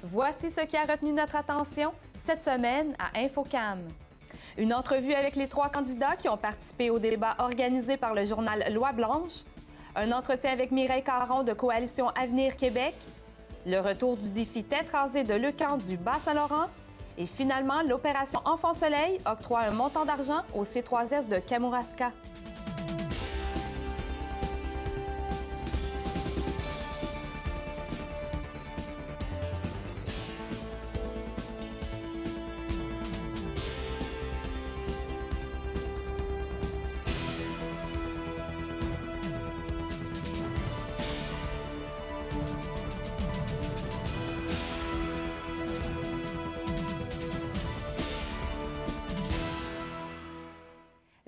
Voici ce qui a retenu notre attention cette semaine à Infocam. Une entrevue avec les 3 candidats qui ont participé au débat organisé par le journal Loi Blanche, un entretien avec Mireille Caron de Coalition Avenir Québec, le retour du défi tête rasée de Leucan du Bas-Saint-Laurent et finalement l'opération Enfant Soleil octroie un montant d'argent au C3S de Kamouraska.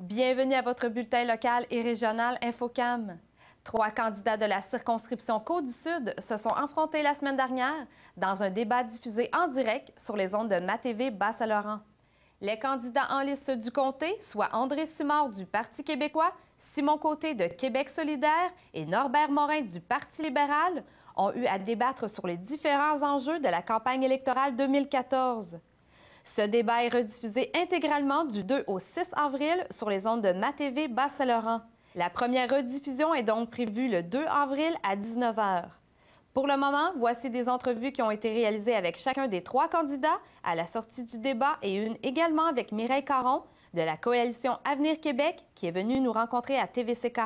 Bienvenue à votre bulletin local et régional Infocam. 3 candidats de la circonscription Côte-du-Sud se sont affrontés la semaine dernière dans un débat diffusé en direct sur les ondes de MaTV Bas-Saint-Laurent. Les candidats en liste du comté, soit André Simard du Parti québécois, Simon Côté de Québec solidaire et Norbert Morin du Parti libéral, ont eu à débattre sur les différents enjeux de la campagne électorale 2014. Ce débat est rediffusé intégralement du 2 au 6 avril sur les ondes de MaTV Bas-Saint-Laurent. La première rediffusion est donc prévue le 2 avril à 19 h. Pour le moment, voici des entrevues qui ont été réalisées avec chacun des 3 candidats à la sortie du débat et une également avec Mireille Caron de la Coalition Avenir Québec qui est venue nous rencontrer à TVCK.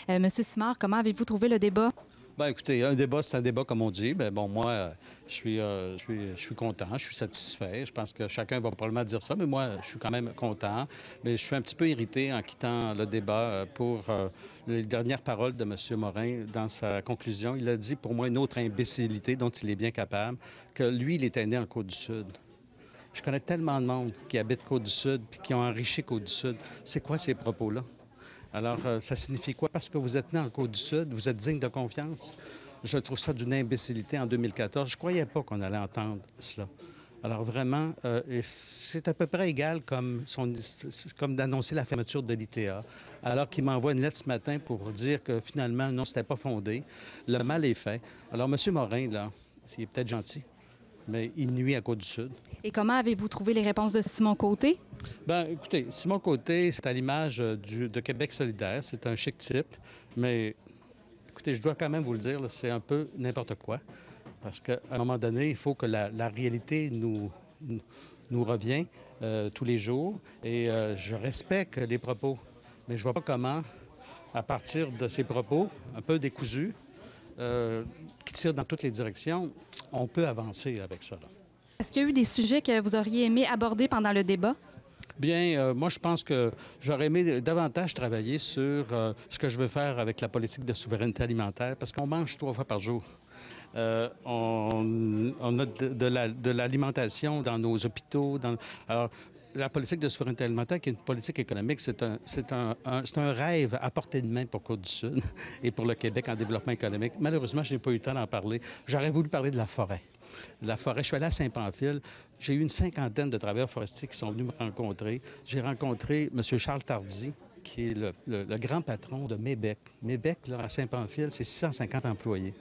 Monsieur Simard, comment avez-vous trouvé le débat? Bien, écoutez, un débat, c'est un débat, comme on dit. Bien, bon, moi, je suis content, je suis satisfait. Je pense que chacun va probablement dire ça, mais moi, je suis quand même content. Mais je suis un petit peu irrité en quittant le débat pour les dernières paroles de M. Morin dans sa conclusion. Il a dit, pour moi, une autre imbécilité dont il est bien capable, que lui, il était né en Côte-du-Sud. Je connais tellement de monde qui habite Côte-du-Sud puis qui ont enrichi Côte-du-Sud. C'est quoi ces propos-là? Alors, ça signifie quoi? Parce que vous êtes né en Côte-du-Sud, vous êtes digne de confiance? Je trouve ça d'une imbécilité en 2014. Je ne croyais pas qu'on allait entendre cela. Alors, vraiment, c'est à peu près égal comme d'annoncer la fermeture de l'ITA, alors qu'il m'envoie une lettre ce matin pour dire que finalement, non, c'était pas fondé. Le mal est fait. Alors, M. Morin, là, il est peut-être gentil, mais il nuit à Côte-du-Sud. Et comment avez-vous trouvé les réponses de Simon Côté? Bien, écoutez, Simon Côté, c'est à l'image de Québec solidaire. C'est un chic type, mais écoutez, je dois quand même vous le dire, c'est un peu n'importe quoi. Parce qu'à un moment donné, il faut que la réalité nous revient tous les jours. Et je respecte les propos, mais je ne vois pas comment, à partir de ces propos un peu décousus, qui tirent dans toutes les directions, on peut avancer avec ça, là. Est-ce qu'il y a eu des sujets que vous auriez aimé aborder pendant le débat? Bien, moi, je pense que j'aurais aimé davantage travailler sur ce que je veux faire avec la politique de souveraineté alimentaire, parce qu'on mange 3 fois par jour. On a de l'alimentation dans nos hôpitaux. Alors, la politique de souveraineté alimentaire, qui est une politique économique, c'est un rêve à portée de main pour Côte-du-Sud et pour le Québec en développement économique. Malheureusement, je n'ai pas eu le temps d'en parler. J'aurais voulu parler de la forêt. La forêt. Je suis allé à Saint-Pamphile. J'ai eu une 50aine de travailleurs forestiers qui sont venus me rencontrer. J'ai rencontré M. Charles Tardy, qui est le grand patron de Mébec. Mébec, là, à Saint-Pamphile, c'est 650 employés.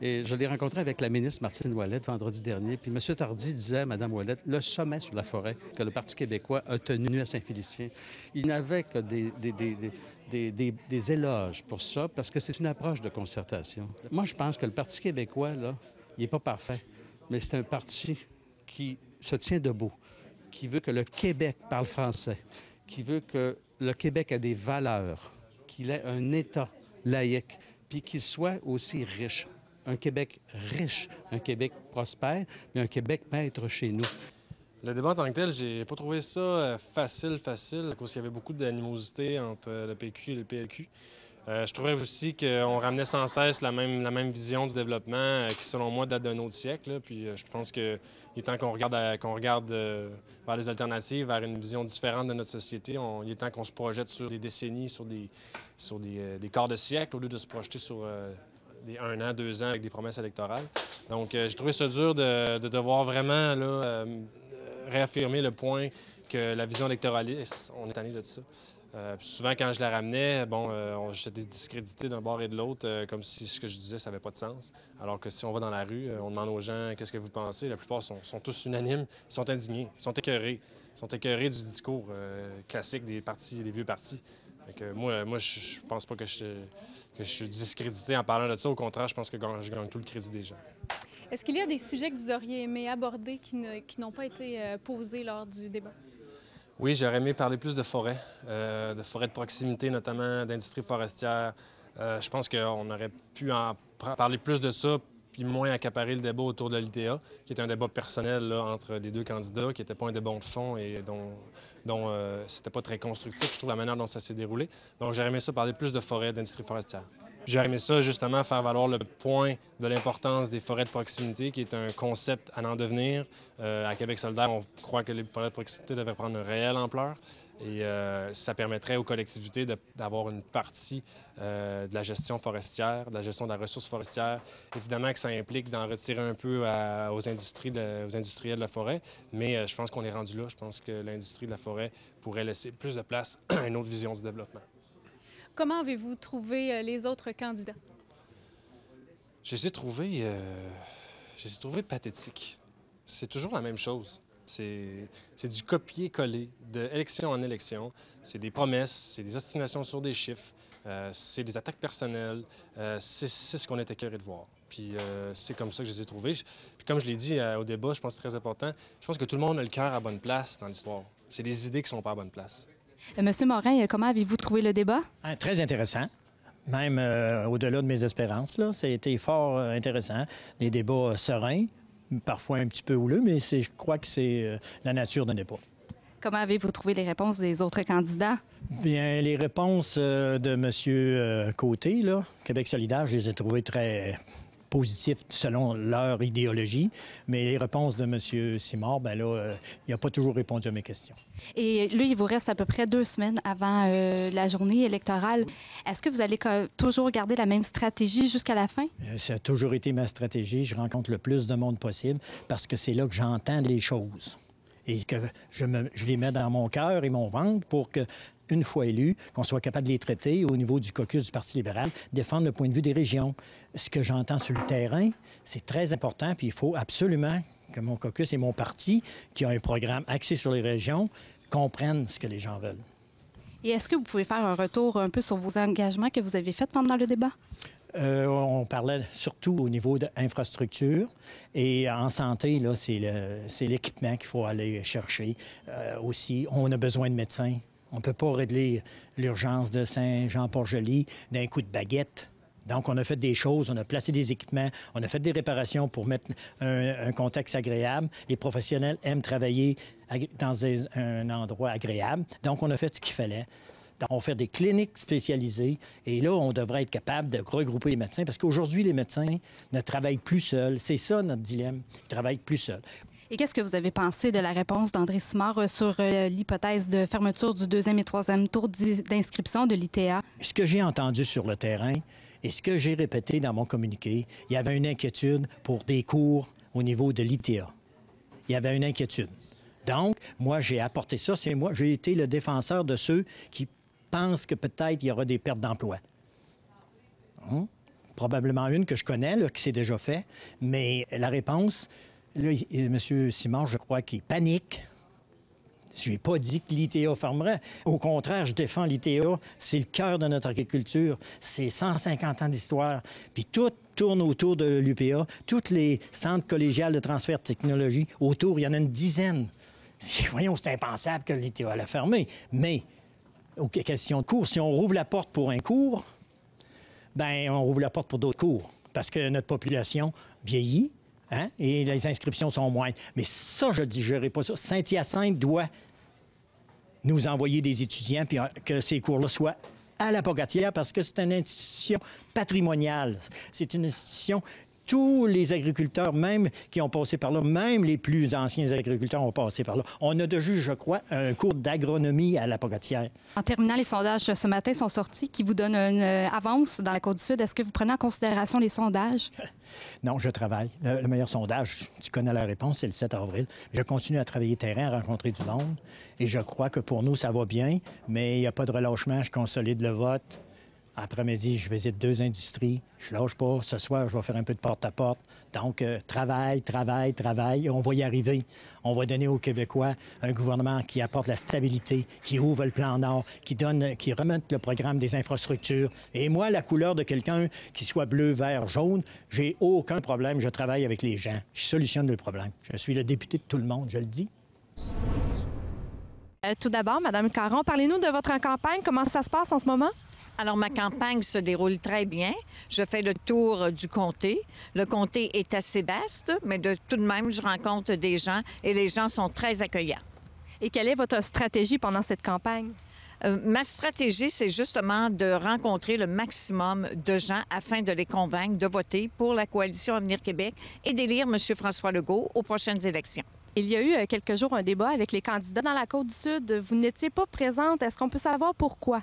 Et je l'ai rencontré avec la ministre Martine Ouellette vendredi dernier. Puis M. Tardy disait à Mme Ouellette, le sommet sur la forêt que le Parti québécois a tenu à Saint-Félicien, il n'avait que des éloges pour ça, parce que c'est une approche de concertation. Moi, je pense que le Parti québécois, là, il n'est pas parfait, mais c'est un parti qui se tient debout, qui veut que le Québec parle français, qui veut que le Québec ait des valeurs, qu'il ait un État laïque, puis qu'il soit aussi riche. Un Québec riche, un Québec prospère, mais un Québec maître chez nous. Le débat en tant que tel, j'ai pas trouvé ça facile, à cause qu'il y avait beaucoup d'animosité entre le PQ et le PLQ. Je trouvais aussi qu'on ramenait sans cesse la même vision du développement qui, selon moi, date d'un autre siècle. Là. Puis je pense qu'il est temps qu'on regarde vers les alternatives, vers une vision différente de notre société. Il est temps qu'on se projette sur des décennies, sur des quarts de siècle, au lieu de se projeter sur des 1 an, 2 ans avec des promesses électorales. Donc, j'ai trouvé ça dur de devoir vraiment là, réaffirmer le point que la vision électoraliste, on est tanné de ça. Puis souvent, quand je la ramenais, j'étais discrédité d'un bord et de l'autre, comme si ce que je disais, ça n'avait pas de sens. Alors que si on va dans la rue, on demande aux gens « Qu'est-ce que vous pensez? » La plupart sont tous unanimes, ils sont indignés, ils sont écœurés. Ils sont écœurés du discours classique des vieux partis. Moi, je pense pas que je suis discrédité en parlant de ça. Au contraire, je pense que je gagne tout le crédit des gens. Est-ce qu'il y a des sujets que vous auriez aimé aborder qui n'ont pas été posés lors du débat? Oui, j'aurais aimé parler plus de forêts de proximité, notamment d'industrie forestière. Je pense qu'on aurait pu en parler plus de ça, puis moins accaparer le débat autour de l'ITA, qui est un débat personnel là, entre les deux candidats, qui n'était pas un débat de fond et dont c'était pas très constructif, je trouve, la manière dont ça s'est déroulé. Donc, j'aurais aimé ça parler plus de forêts, d'industrie forestière. J'aurais aimé ça, justement, faire valoir le point de l'importance des forêts de proximité, qui est un concept à n'en devenir. À Québec solidaire, on croit que les forêts de proximité devraient prendre une réelle ampleur. Et ça permettrait aux collectivités d'avoir une partie de la gestion forestière, de la gestion de la ressource forestière. Évidemment que ça implique d'en retirer un peu aux industriels de la forêt, mais je pense qu'on est rendu là. Je pense que l'industrie de la forêt pourrait laisser plus de place à une autre vision du développement. Comment avez-vous trouvé les autres candidats? Je les ai trouvés pathétiques. C'est toujours la même chose. C'est du copier-coller d'élection en élection. C'est des promesses, c'est des ostinations sur des chiffres, c'est des attaques personnelles. C'est ce qu'on est écœuré de voir. Puis c'est comme ça que je les ai trouvés. Puis comme je l'ai dit au débat, je pense que c'est très important, je pense que tout le monde a le cœur à bonne place dans l'histoire. C'est les idées qui ne sont pas à bonne place. Monsieur Morin, comment avez-vous trouvé le débat? Très intéressant. Même au-delà de mes espérances, là, ça a été fort intéressant. Des débats sereins, parfois un petit peu houleux, mais je crois que c'est la nature d'un débat. Comment avez-vous trouvé les réponses des autres candidats? Bien, les réponses de M. Côté, là, Québec solidaire, je les ai trouvées très positifs selon leur idéologie, mais les réponses de M. Simard, bien là, il n'a pas toujours répondu à mes questions. Et là, il vous reste à peu près 2 semaines avant la journée électorale. Est-ce que vous allez toujours garder la même stratégie jusqu'à la fin? Ça a toujours été ma stratégie. Je rencontre le plus de monde possible parce que c'est là que j'entends les choses et que je les mets dans mon cœur et mon ventre pour que, une fois élu, qu'on soit capable de les traiter au niveau du caucus du Parti libéral, défendre le point de vue des régions. Ce que j'entends sur le terrain, c'est très important, puis il faut absolument que mon caucus et mon parti, qui a un programme axé sur les régions, comprennent ce que les gens veulent. Et est-ce que vous pouvez faire un retour un peu sur vos engagements que vous avez faits pendant le débat? On parlait surtout au niveau de l'infrastructure. Et en santé, là, c'est l'équipement qu'il faut aller chercher. Aussi, on a besoin de médecins. On ne peut pas régler l'urgence de Saint-Jean-Port-Joli d'un coup de baguette. Donc, on a fait des choses, on a placé des équipements, on a fait des réparations pour mettre un contexte agréable. Les professionnels aiment travailler dans un endroit agréable. Donc, on a fait ce qu'il fallait. Donc, on fait des cliniques spécialisées. Et là, on devrait être capable de regrouper les médecins parce qu'aujourd'hui, les médecins ne travaillent plus seuls. C'est ça, notre dilemme. Ils travaillent plus seuls. Et qu'est-ce que vous avez pensé de la réponse d'André Simard sur l'hypothèse de fermeture du 2e et 3e tour d'inscription de l'ITA? Ce que j'ai entendu sur le terrain et ce que j'ai répété dans mon communiqué, il y avait une inquiétude pour des cours au niveau de l'ITA. Il y avait une inquiétude. Donc, moi, j'ai apporté ça. J'ai été le défenseur de ceux qui pensent que peut-être il y aura des pertes d'emploi. Probablement une que je connais, là, qui s'est déjà fait. Mais la réponse... Là, M. Simard, je crois qu'il panique. Je n'ai pas dit que l'ITA fermerait. Au contraire, je défends l'ITA. C'est le cœur de notre agriculture. C'est 150 ans d'histoire. Puis tout tourne autour de l'UPA. Tous les centres collégiales de transfert de technologie, autour, il y en a une dizaine. Voyons, c'est impensable que l'ITA allait fermer. Mais, question de cours, si on rouvre la porte pour un cours, bien, on rouvre la porte pour d'autres cours. Parce que notre population vieillit. Hein? Et les inscriptions sont moindres. Mais ça, je ne digérerai pas ça. Saint-Hyacinthe doit nous envoyer des étudiants puis que ces cours-là soient à la Pocatière parce que c'est une institution patrimoniale. C'est une institution tous les agriculteurs, même qui ont passé par là, même les plus anciens agriculteurs ont passé par là. On a de juste, je crois, un cours d'agronomie à la Pocatière. En terminant, les sondages ce matin sont sortis qui vous donnent une avance dans la Côte-du-Sud. Est-ce que vous prenez en considération les sondages? Non, je travaille. Le meilleur sondage, tu connais la réponse, c'est le 7 avril. Je continue à travailler terrain, à rencontrer du monde. Et je crois que pour nous, ça va bien, mais il n'y a pas de relâchement. Je consolide le vote. Après-midi, je visite 2 industries. Je lâche pas. Ce soir, je vais faire un peu de porte-à-porte. Donc, travail. On va y arriver. On va donner aux Québécois un gouvernement qui apporte la stabilité, qui ouvre le plan Nord, qui remonte le programme des infrastructures. Et moi, la couleur de quelqu'un qui soit bleu, vert, jaune, j'ai aucun problème. Je travaille avec les gens. Je solutionne le problème. Je suis le député de tout le monde, je le dis. Tout d'abord, Mme Caron, parlez-nous de votre campagne. Comment ça se passe en ce moment? Alors, ma campagne se déroule très bien. Je fais le tour du comté. Le comté est assez vaste, mais tout de même, je rencontre des gens et les gens sont très accueillants. Et quelle est votre stratégie pendant cette campagne? Ma stratégie, c'est justement de rencontrer le maximum de gens afin de les convaincre de voter pour la Coalition Avenir Québec et d'élire M. François Legault aux prochaines élections. Il y a eu quelques jours un débat avec les candidats dans la Côte-du-Sud. Vous n'étiez pas présente. Est-ce qu'on peut savoir pourquoi?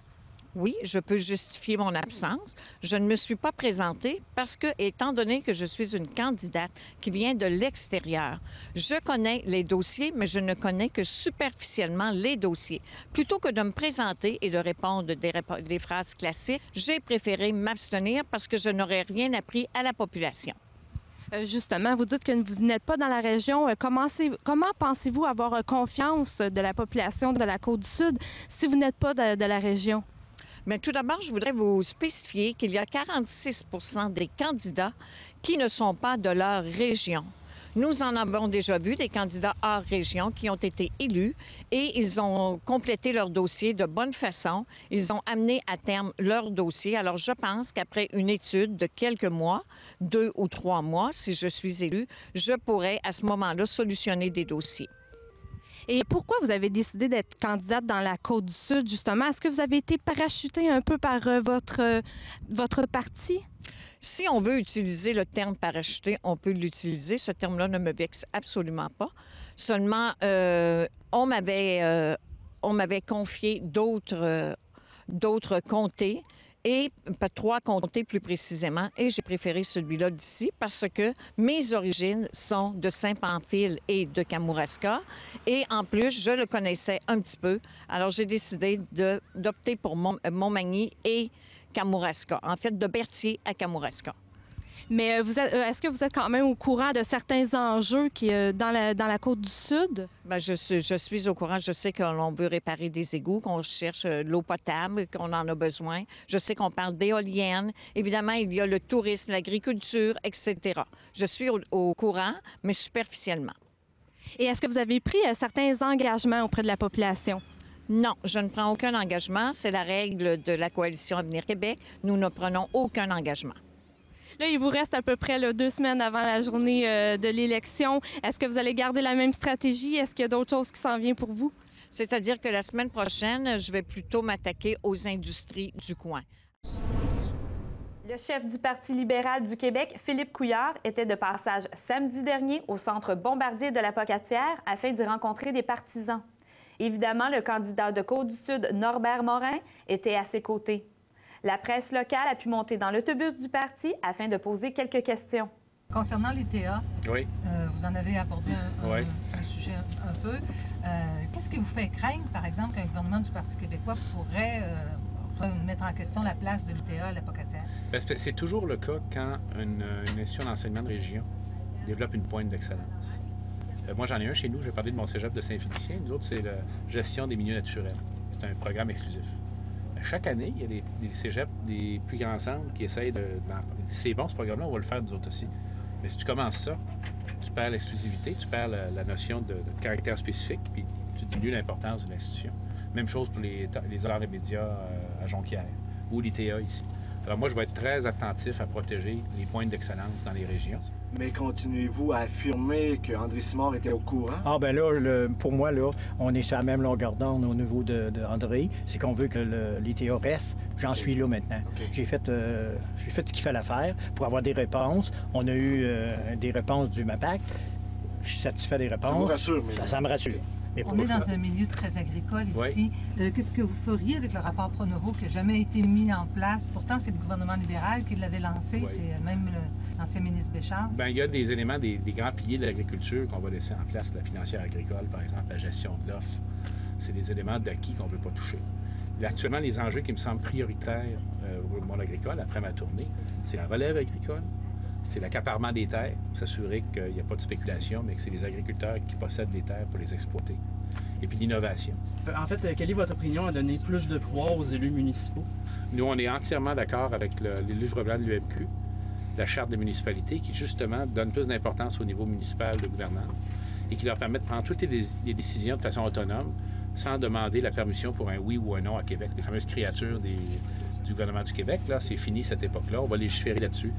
Oui, je peux justifier mon absence. Je ne me suis pas présentée parce que, étant donné que je suis une candidate qui vient de l'extérieur, je connais les dossiers, mais je ne connais que superficiellement les dossiers. Plutôt que de me présenter et de répondre des phrases classiques, j'ai préféré m'abstenir parce que je n'aurais rien appris à la population. Justement, vous dites que vous n'êtes pas dans la région. Comment pensez-vous avoir confiance de la population de la Côte-du-Sud si vous n'êtes pas de la région? Bien, tout d'abord, je voudrais vous spécifier qu'il y a 46 des candidats qui ne sont pas de leur région. Nous en avons déjà vu des candidats hors région qui ont été élus et ils ont complété leur dossier de bonne façon. Ils ont amené à terme leur dossier. Alors, je pense qu'après une étude de quelques mois, 2 ou 3 mois, si je suis élue, je pourrais à ce moment-là solutionner des dossiers. Et pourquoi vous avez décidé d'être candidate dans la Côte-du-Sud, justement? Est-ce que vous avez été parachutée un peu par votre parti? Si on veut utiliser le terme parachuté, on peut l'utiliser. Ce terme-là ne me vexe absolument pas. Seulement, on m'avait confié d'autres comtés, et 3 comtés plus précisément, et j'ai préféré celui-là d'ici parce que mes origines sont de Saint-Pamphile et de Kamouraska, et en plus, je le connaissais un petit peu. Alors, j'ai décidé d'opter pour Montmagny et Kamouraska, en fait, de Berthier à Kamouraska. Mais est-ce que vous êtes quand même au courant de certains enjeux dans la Côte-du-Sud? Bien, je suis au courant. Je sais qu'on veut réparer des égouts, qu'on cherche l'eau potable, qu'on en a besoin. Je sais qu'on parle d'éoliennes. Évidemment, il y a le tourisme, l'agriculture, etc. Je suis au courant, mais superficiellement. Et est-ce que vous avez pris certains engagements auprès de la population? Non, je ne prends aucun engagement. C'est la règle de la Coalition Avenir Québec. Nous ne prenons aucun engagement. Là, il vous reste à peu près 2 semaines avant la journée de l'élection. Est-ce que vous allez garder la même stratégie? Est-ce qu'il y a d'autres choses qui s'en viennent pour vous? C'est-à-dire que la semaine prochaine, je vais plutôt m'attaquer aux industries du coin. Le chef du Parti libéral du Québec, Philippe Couillard, était de passage samedi dernier au centre Bombardier de la Pocatière afin d'y rencontrer des partisans. Évidemment, le candidat de Côte-du-Sud, Norbert Morin, était à ses côtés. La presse locale a pu monter dans l'autobus du parti afin de poser quelques questions. Concernant l'ITA, Oui. Vous en avez abordé un sujet un peu. Qu'est-ce qui vous fait craindre, par exemple, qu'un gouvernement du Parti québécois pourrait mettre en question la place de l'ITA à la Pocatière? Bien, c'est toujours le cas quand une institution d'enseignement de région développe une pointe d'excellence. Moi, j'en ai un chez nous. Je vais parler de mon cégep de Saint-Félicien. Nous autres, c'est la gestion des milieux naturels. C'est un programme exclusif. Chaque année, il y a des cégeps, des plus grands centres qui essayent de... C'est bon, ce programme-là, on va le faire nous autres aussi. Mais si tu commences ça, tu perds l'exclusivité, tu perds la notion de caractère spécifique, puis tu diminues l'importance de l'institution. Même chose pour les arts et médias à Jonquière ou l'ITA ici. Alors moi, je vais être très attentif à protéger les pointes d'excellence dans les régions. Mais continuez-vous à affirmer qu'André Simard était au courant? Ah ben là, pour moi, là, on est sur la même longueur d'onde au niveau d'André. C'est qu'on veut que l'ITA reste. J'en suis là maintenant. Okay. J'ai fait ce qu'il fallait faire pour avoir des réponses. On a eu des réponses du MAPAC. Je suis satisfait des réponses. Ça vous rassure? Mais... Ça me rassure. On est dans un milieu très agricole ici. Oui. Qu'est-ce que vous feriez avec le rapport Pronovo qui n'a jamais été mis en place? Pourtant, c'est le gouvernement libéral qui l'avait lancé. Oui. C'est même l'ancien ministre Béchard. Bien, il y a des éléments, des grands piliers de l'agriculture qu'on va laisser en place. La financière agricole, par exemple, la gestion de l'offre. C'est des éléments d'acquis qu'on ne veut pas toucher. Actuellement, les enjeux qui me semblent prioritaires au monde agricole, après ma tournée, c'est la relève agricole, c'est l'accaparement des terres, s'assurer qu'il n'y a pas de spéculation, mais que c'est les agriculteurs qui possèdent les terres pour les exploiter. Et puis l'innovation. En fait, quelle est votre opinion à donner plus de pouvoir aux élus municipaux? Nous, on est entièrement d'accord avec le livre blanc de l'UMQ, la Charte des municipalités, qui justement donne plus d'importance au niveau municipal de gouvernance et qui leur permet de prendre toutes les décisions de façon autonome, sans demander la permission pour un oui ou un non à Québec. Les fameuses créatures du gouvernement du Québec, là, c'est fini cette époque-là. On va légiférer là-dessus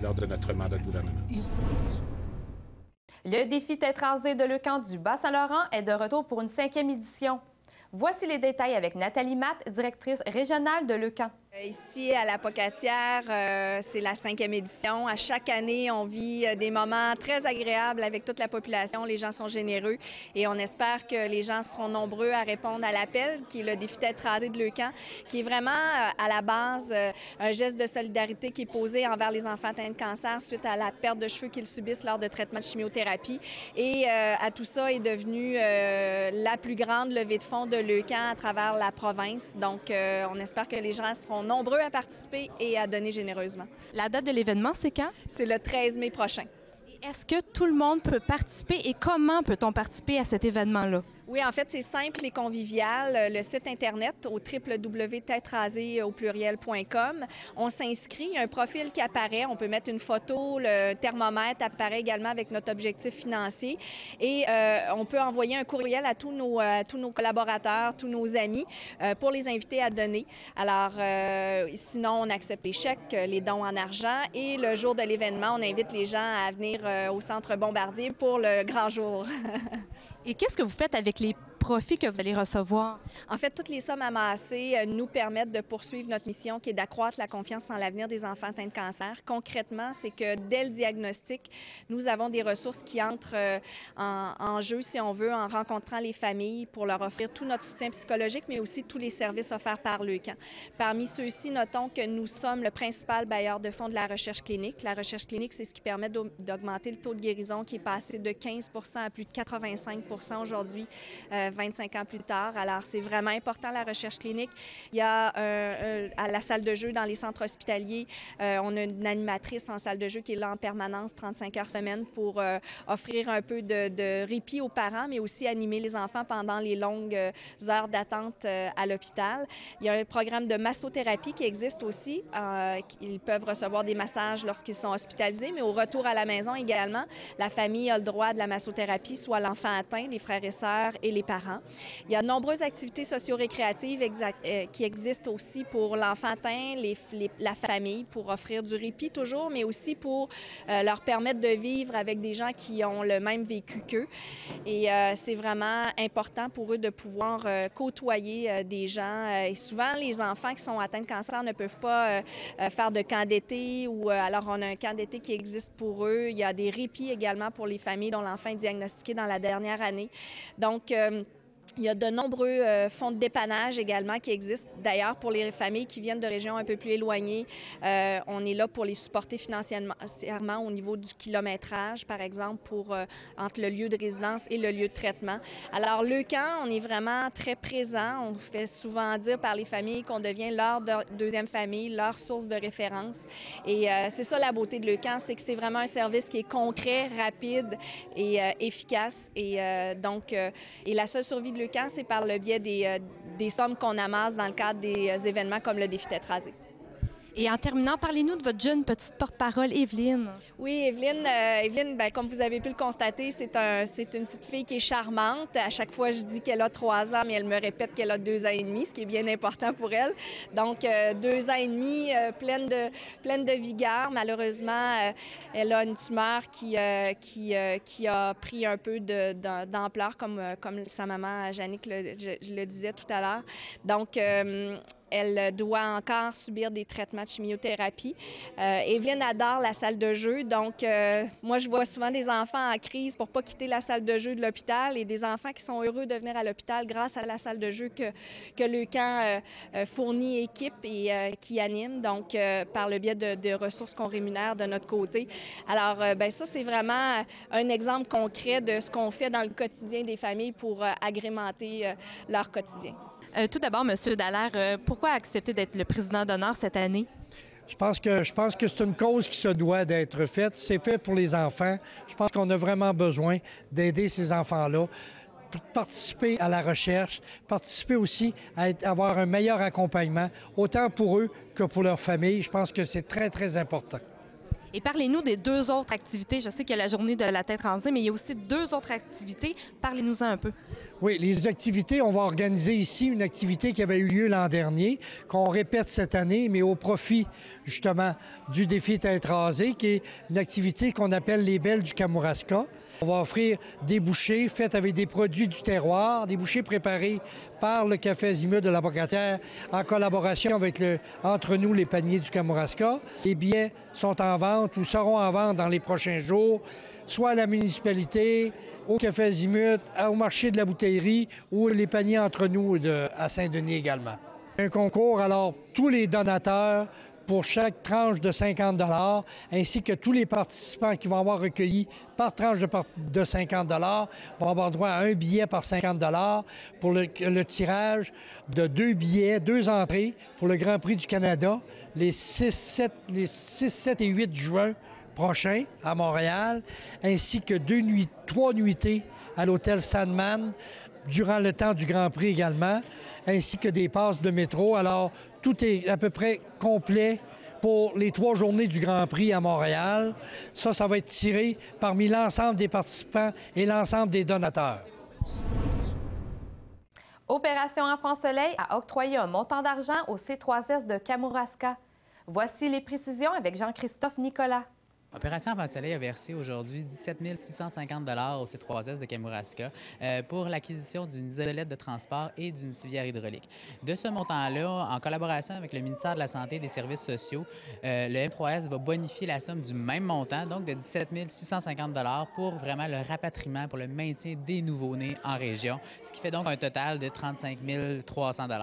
lors de notre mandat de gouvernement. Le défi tête rasée de Leucan du Bas-Saint-Laurent est de retour pour une 5e édition. Voici les détails avec Nathalie Matt, directrice régionale de Leucan. Ici, à la Pocatière, c'est la 5e édition. À chaque année, on vit des moments très agréables avec toute la population. Les gens sont généreux et on espère que les gens seront nombreux à répondre à l'appel, qui est le défi tête rasée de Leucan, qui est vraiment, à la base, un geste de solidarité qui est posé envers les enfants atteints de cancer suite à la perte de cheveux qu'ils subissent lors de traitements de chimiothérapie. Et à tout ça est devenu la plus grande levée de fonds de Leucan à travers la province. Donc, on espère que les gens seront nombreux à participer et à donner généreusement. La date de l'événement, c'est quand? C'est le 13 mai prochain. Est-ce que tout le monde peut participer et comment peut-on participer à cet événement-là? Oui, en fait, c'est simple et convivial. Le site Internet au www.têterasée.com. On s'inscrit, il y a un profil qui apparaît. On peut mettre une photo, le thermomètre apparaît également avec notre objectif financier. Et on peut envoyer un courriel à tous nos collaborateurs, tous nos amis, pour les inviter à donner. Alors, sinon, on accepte les chèques, les dons en argent. Et le jour de l'événement, on invite les gens à venir au Centre Bombardier pour le grand jour. Et qu'est-ce que vous faites avec les profits que vous allez recevoir? En fait, toutes les sommes amassées nous permettent de poursuivre notre mission qui est d'accroître la confiance en l'avenir des enfants atteints de cancer. Concrètement, c'est que dès le diagnostic, nous avons des ressources qui entrent en jeu, si on veut, en rencontrant les familles pour leur offrir tout notre soutien psychologique, mais aussi tous les services offerts par Leucan. Parmi ceux-ci, notons que nous sommes le principal bailleur de fonds de la recherche clinique. La recherche clinique, c'est ce qui permet d'augmenter le taux de guérison qui est passé de 15 à plus de 85 aujourd'hui, 25 ans plus tard. Alors, c'est vraiment important, la recherche clinique. Il y a à la salle de jeu dans les centres hospitaliers, on a une animatrice en salle de jeu qui est là en permanence 35 heures semaine pour offrir un peu de répit aux parents, mais aussi animer les enfants pendant les longues heures d'attente à l'hôpital. Il y a un programme de massothérapie qui existe aussi. Ils peuvent recevoir des massages lorsqu'ils sont hospitalisés, mais au retour à la maison également, la famille a le droit de la massothérapie, soit l'enfant atteint, les frères et sœurs et les parents. Il y a de nombreuses activités socio-récréatives qui existent aussi pour l'enfant atteint, la famille, pour offrir du répit toujours, mais aussi pour leur permettre de vivre avec des gens qui ont le même vécu qu'eux. Et c'est vraiment important pour eux de pouvoir côtoyer des gens. Et souvent, les enfants qui sont atteints de cancer ne peuvent pas faire de camp d'été ou alors on a un camp d'été qui existe pour eux. Il y a des répits également pour les familles dont l'enfant est diagnostiqué dans la dernière année. Donc, il y a de nombreux fonds de dépannage également qui existent. D'ailleurs, pour les familles qui viennent de régions un peu plus éloignées, on est là pour les supporter financièrement au niveau du kilométrage, par exemple, entre le lieu de résidence et le lieu de traitement. Alors, Leucan, on est vraiment très présent. On fait souvent dire par les familles qu'on devient leur deuxième famille, leur source de référence. Et c'est ça la beauté de Leucan, c'est que c'est vraiment un service qui est concret, rapide et efficace. Et donc, la seule survie de Leucan, c'est par le biais des sommes qu'on amasse dans le cadre des événements comme le défi tête rasée. Et en terminant, parlez-nous de votre jeune petite porte-parole, Evelyne. Oui, Evelyne, bien, comme vous avez pu le constater, c'est une petite fille qui est charmante. À chaque fois, je dis qu'elle a 3 ans, mais elle me répète qu'elle a 2 ans et demi, ce qui est bien important pour elle. Donc, 2 ans et demi, pleine de vigueur. Malheureusement, elle a une tumeur qui a pris un peu d'ampleur, comme sa maman, Jannick, je le disais tout à l'heure. Donc, elle doit encore subir des traitements de chimiothérapie. Evelyne adore la salle de jeu, donc moi, je vois souvent des enfants en crise pour ne pas quitter la salle de jeu de l'hôpital et des enfants qui sont heureux de venir à l'hôpital grâce à la salle de jeu que le camp fournit, équipe et qui anime, donc par le biais de ressources qu'on rémunère de notre côté. Alors, bien, ça, c'est vraiment un exemple concret de ce qu'on fait dans le quotidien des familles pour agrémenter leur quotidien. Tout d'abord, M. Dallaire, pourquoi accepter d'être le président d'honneur cette année? Je pense que c'est une cause qui se doit d'être faite. C'est fait pour les enfants. Je pense qu'on a vraiment besoin d'aider ces enfants-là, participer à la recherche, participer aussi à avoir un meilleur accompagnement, autant pour eux que pour leur famille. Je pense que c'est très, très important. Et parlez-nous des 2 autres activités. Je sais qu'il y a la journée de la tête rasée, mais il y a aussi 2 autres activités. Parlez-nous-en un peu. Oui, les activités, on va organiser ici une activité qui avait eu lieu l'an dernier, qu'on répète cette année, mais au profit, justement, du défi tête rasée, qui est une activité qu'on appelle les Belles du Kamouraska. On va offrir des bouchées faites avec des produits du terroir, des bouchées préparées par le Café Azimut de la Bocatière en collaboration avec entre nous, les paniers du Kamouraska. Les billets sont en vente ou seront en vente dans les prochains jours, soit à la municipalité, au Café Azimut, au marché de la bouteillerie ou les paniers entre nous à Saint-Denis également. Un concours, alors, tous les donateurs pour chaque tranche de 50 $, ainsi que tous les participants qui vont avoir recueilli par tranche de 50 $ vont avoir droit à un billet par 50 $ pour le tirage de 2 billets, 2 entrées pour le Grand Prix du Canada les 6, 7 et 8 juin prochains à Montréal, ainsi que 3 nuitées à l'hôtel Sandman durant le temps du Grand Prix également, ainsi que des passes de métro. Alors, tout est à peu près complet pour les 3 journées du Grand Prix à Montréal. Ça va être tiré parmi l'ensemble des participants et l'ensemble des donateurs. Opération Enfant Soleil a octroyé un montant d'argent au C3S de Kamouraska. Voici les précisions avec Jean-Christophe Nicolas. Opération Enfant Soleil a versé aujourd'hui 17 650 $ au C3S de Kamouraska pour l'acquisition d'une isolette de transport et d'une civière hydraulique. De ce montant-là, en collaboration avec le ministère de la Santé et des Services sociaux, le M3S va bonifier la somme du même montant, donc de 17 650 $ pour vraiment le rapatriement, pour le maintien des nouveau-nés en région, ce qui fait donc un total de 35 300 $.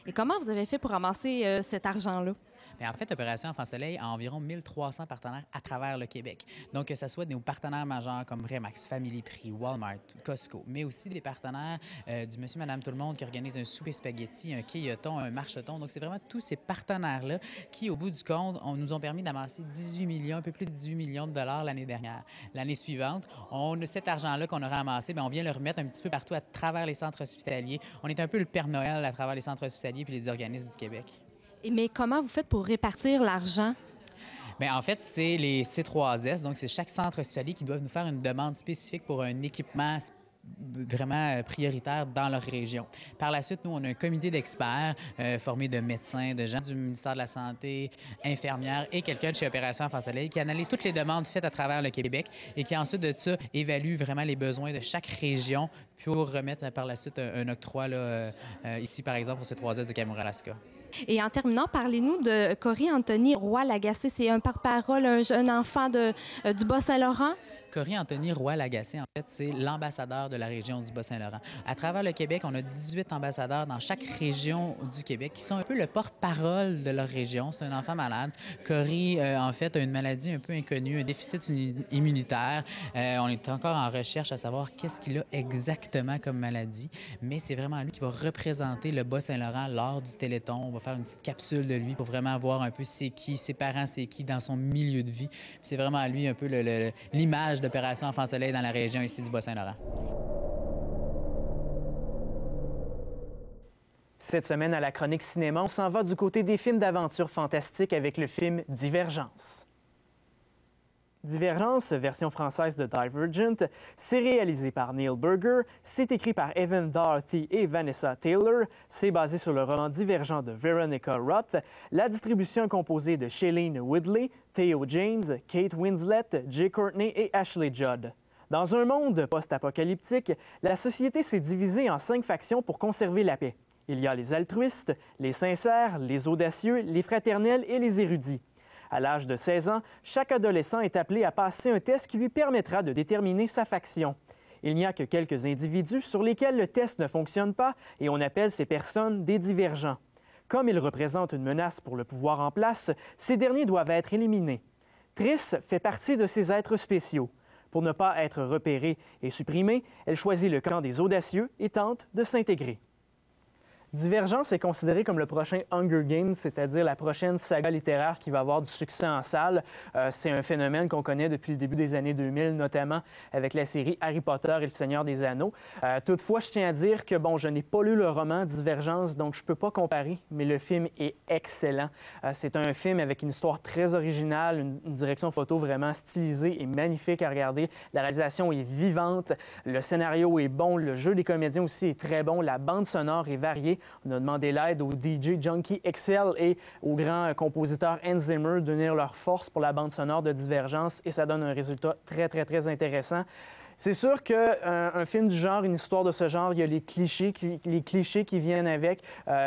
Et comment vous avez fait pour ramasser cet argent-là? Bien, en fait, Opération Enfant Soleil a environ 1300 partenaires à travers le Québec. Donc, que ce soit nos partenaires majeurs comme Remax, Family Prix, Walmart, Costco, mais aussi des partenaires du Monsieur, Madame, tout le monde qui organisent un souper spaghetti, un quilloton, un marcheton. Donc, c'est vraiment tous ces partenaires-là qui, au bout du compte, nous ont permis d'amasser 18 millions, un peu plus de 18 millions de dollars l'année dernière. L'année suivante, cet argent-là qu'on aura amassé, bien, on vient le remettre un petit peu partout à travers les centres hospitaliers. On est un peu le Père Noël à travers les centres hospitaliers puis les organismes du Québec. Mais comment vous faites pour répartir l'argent? Bien, en fait, c'est les C3S, donc c'est chaque centre hospitalier qui doit nous faire une demande spécifique pour un équipement vraiment prioritaire dans leur région. Par la suite, nous, on a un comité d'experts formé de médecins, de gens du ministère de la Santé, infirmières et quelqu'un de chez Opération Enfant Soleil qui analyse toutes les demandes faites à travers le Québec et qui, ensuite de ça, évalue vraiment les besoins de chaque région pour remettre par la suite un octroi, là, ici, par exemple, pour C3S de Kamouraska. Et en terminant, parlez-nous de Cory Anthony Roy-Lagacé. C'est un porte-parole, un jeune enfant du Bas-Saint-Laurent. Cory Anthony Roy-Lagacé, en fait, c'est l'ambassadeur de la région du Bas-Saint-Laurent. À travers le Québec, on a 18 ambassadeurs dans chaque région du Québec qui sont un peu le porte-parole de leur région. C'est un enfant malade. Cory, en fait, a une maladie un peu inconnue, un déficit immunitaire. On est encore en recherche à savoir qu'est-ce qu'il a exactement comme maladie, mais c'est vraiment lui qui va représenter le Bas-Saint-Laurent lors du Téléthon. On va faire une petite capsule de lui pour vraiment voir un peu c'est qui, ses parents, c'est qui dans son milieu de vie. C'est vraiment lui un peu l'image d'Opération Enfant Soleil dans la région ici du Bas-Saint-Laurent. Cette semaine, à la chronique cinéma, on s'en va du côté des films d'aventure fantastique avec le film Divergence. Divergence, version française de Divergent, c'est réalisé par Neil Burger, c'est écrit par Evan Darcy et Vanessa Taylor, c'est basé sur le roman Divergent de Veronica Roth. La distribution est composée de Shailene Woodley, Theo James, Kate Winslet, Jay Courtney et Ashley Judd. Dans un monde post-apocalyptique, la société s'est divisée en 5 factions pour conserver la paix. Il y a les altruistes, les sincères, les audacieux, les fraternels et les érudits. À l'âge de 16 ans, chaque adolescent est appelé à passer un test qui lui permettra de déterminer sa faction. Il n'y a que quelques individus sur lesquels le test ne fonctionne pas et on appelle ces personnes des divergents. Comme ils représentent une menace pour le pouvoir en place, ces derniers doivent être éliminés. Triss fait partie de ces êtres spéciaux. Pour ne pas être repérée et supprimée, elle choisit le camp des audacieux et tente de s'intégrer. Divergence est considéré comme le prochain Hunger Games, c'est-à-dire la prochaine saga littéraire qui va avoir du succès en salle. C'est un phénomène qu'on connaît depuis le début des années 2000, notamment avec la série Harry Potter et le Seigneur des Anneaux. Toutefois, je tiens à dire que, bon, je n'ai pas lu le roman Divergence, donc je ne peux pas comparer, mais le film est excellent. C'est un film avec une histoire très originale, une direction photo vraiment stylisée et magnifique à regarder. La réalisation est vivante, le scénario est bon, le jeu des comédiens aussi est très bon, la bande sonore est variée. On a demandé l'aide au DJ Junkie XL et au grand compositeur Hans Zimmer d'unir leurs forces pour la bande sonore de Divergence et ça donne un résultat très intéressant. C'est sûr qu'un film du genre, une histoire de ce genre, il y a les clichés qui viennent avec,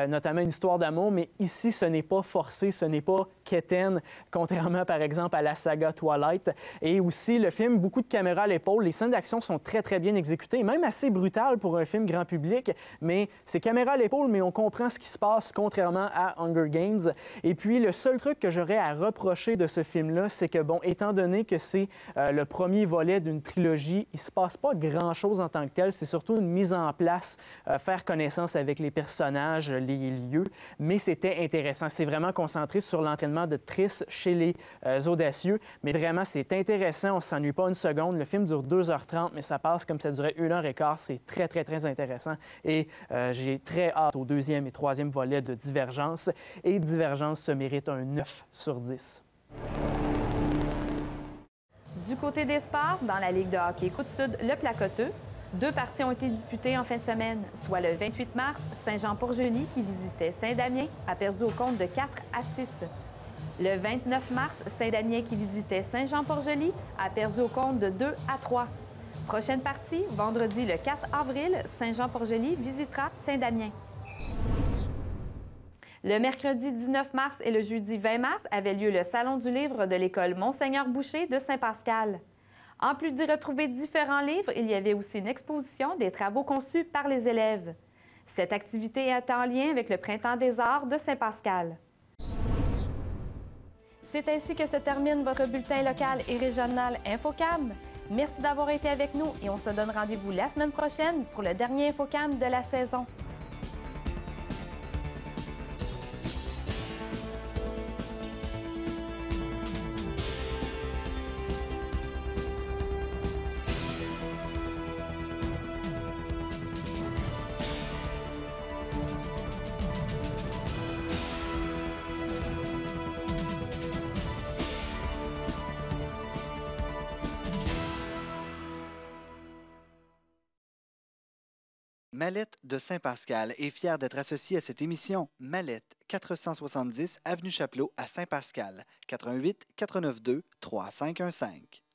notamment une histoire d'amour, mais ici, ce n'est pas forcé, ce n'est pas quétaine, contrairement, par exemple, à la saga Twilight. Et aussi, le film, beaucoup de caméras à l'épaule, les scènes d'action sont très bien exécutées, même assez brutales pour un film grand public, mais c'est caméra à l'épaule, mais on comprend ce qui se passe, contrairement à Hunger Games. Et puis, le seul truc que j'aurais à reprocher de ce film-là, c'est que, bon, étant donné que c'est le premier volet d'une trilogie, il ne se passe pas grand-chose en tant que tel. C'est surtout une mise en place, faire connaissance avec les personnages, les lieux. Mais c'était intéressant. C'est vraiment concentré sur l'entraînement de Triss chez les audacieux. Mais vraiment, c'est intéressant. On ne s'ennuie pas une seconde. Le film dure 2h30, mais ça passe comme ça durait 1h15. C'est très intéressant. Et j'ai très hâte au 2e et 3e volet de Divergence. Et Divergence se mérite un 9 sur 10. Du côté des sports, dans la Ligue de hockey Côte-Sud, le Placoteux, 2 parties ont été disputées en fin de semaine, soit le 28 mars, Saint-Jean-Port-Joli, qui visitait Saint-Damien, a perdu au compte de 4-6. Le 29 mars, Saint-Damien, qui visitait Saint-Jean-Port-Joli, a perdu au compte de 2-3. Prochaine partie, vendredi le 4 avril, Saint-Jean-Port-Joli visitera Saint-Damien. Le mercredi 19 mars et le jeudi 20 mars avait lieu le Salon du livre de l'école Monseigneur Boucher de Saint-Pascal. En plus d'y retrouver différents livres, il y avait aussi une exposition des travaux conçus par les élèves. Cette activité est en lien avec le Printemps des arts de Saint-Pascal. C'est ainsi que se termine votre bulletin local et régional InfoCam. Merci d'avoir été avec nous et on se donne rendez-vous la semaine prochaine pour le dernier InfoCam de la saison. Mallette de Saint-Pascal est fière d'être associée à cette émission. Mallette, 470 Avenue Chapelot à Saint-Pascal, 88 492 3515.